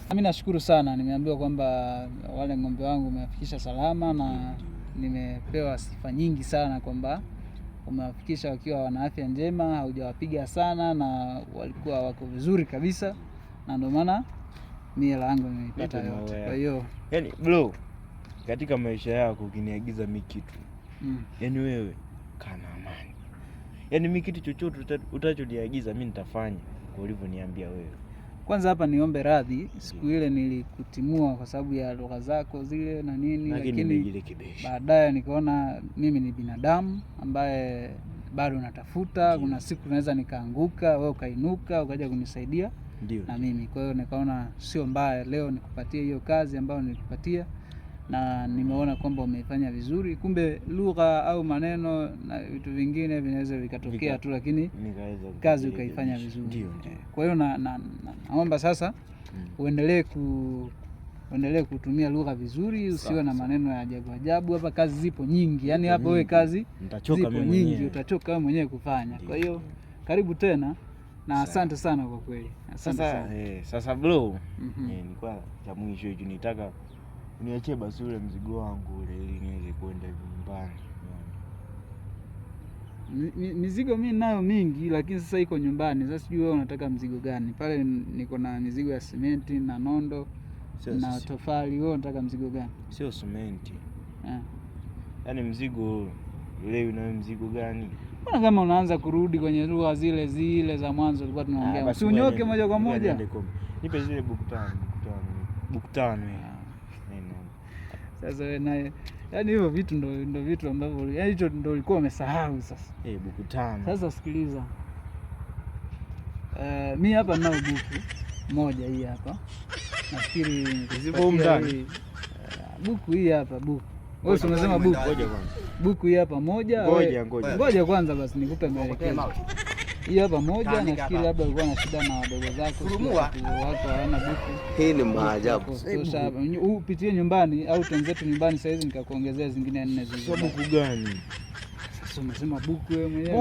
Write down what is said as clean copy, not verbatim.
Mimi nashukuru sana, nimeambiwa kwamba wale ng'ombe wangu umewafikisha salama na nimepewa sifa nyingi sana kwamba umewafikisha wakiwa wana afya njema, haujawapiga sana na walikuwa wako vizuri kabisa, na ndio maana mimi hela yangu nimeipata yote. Kwa hiyo yani bro, katika maisha yako ukiniagiza mimi kitu yani wewe kana amani. Yani mimi kitu chochote utachoniagiza mimi nitafanya kwa ulivyoniambia wewe. Kwanza hapa niombe radhi, siku ile nilikutimua kwa sababu ya lugha zako zile na nini, lakini baadaye nikaona mimi ni binadamu ambaye bado natafuta. Kuna siku naweza nikaanguka, wewe ukainuka, ukaja kunisaidia. Ndiyo. Na mimi kwa hiyo nikaona sio mbaya leo nikupatie hiyo kazi ambayo nilikupatia, na nimeona kwamba umeifanya vizuri. Kumbe lugha au maneno na vitu vingine vinaweza vikatokea tu, lakini kazi ukaifanya vizuri. Kwa hiyo naomba sasa uendelee kutumia lugha vizuri, usiwe na maneno ya ajabu ajabu. Hapa kazi zipo nyingi, yani hapa wewe kazi zipo nyingi, utachoka wewe mwenyewe kufanya. Kwa hiyo karibu tena na asante sana kwa kweli. Sasa bro, nilikuwa cha mwisho hicho nitaka uniachie basi ule mzigo wangu ule ili niweze kwenda nyumbani. Mizigo mimi nayo mingi, lakini sasa iko nyumbani. Sasa sijui wewe unataka mzigo gani? Pale niko na mizigo ya simenti na nondo na tofali. Wewe unataka mzigo gani? Sio simenti. Yaani mzigo leo na mzigo gani? Mbona kama unaanza kurudi kwenye lugha zile za mwanzo tulikuwa tunaongea? Usionyoke moja kwa moja. Nipe zile buku tano. Sasa wewe naye, yaani hivyo vitu ndio vitu ambavyo yaani hicho ndio ulikuwa umesahau sasa. Buku tano. Sasa sikiliza. Mimi hapa ninao buku moja hii hapa. Nafikiri zipo ndani. Buku hii hapa buku. Wewe unasema buku. Ngoja kwanza. Buku hii hapa moja. Ngoja kwanza basi nikupe maelekezo. Hii hapa moja, nafikiri labda ulikuwa na shida na wadogo zako, wako hawana buku. Hii ni maajabu. Sasa upitie nyumbani au tenzetu nyumbani sasa hizi nikakuongezea zingine 4 zingine. Buku gani? Sasa umesema buku wewe mwenyewe.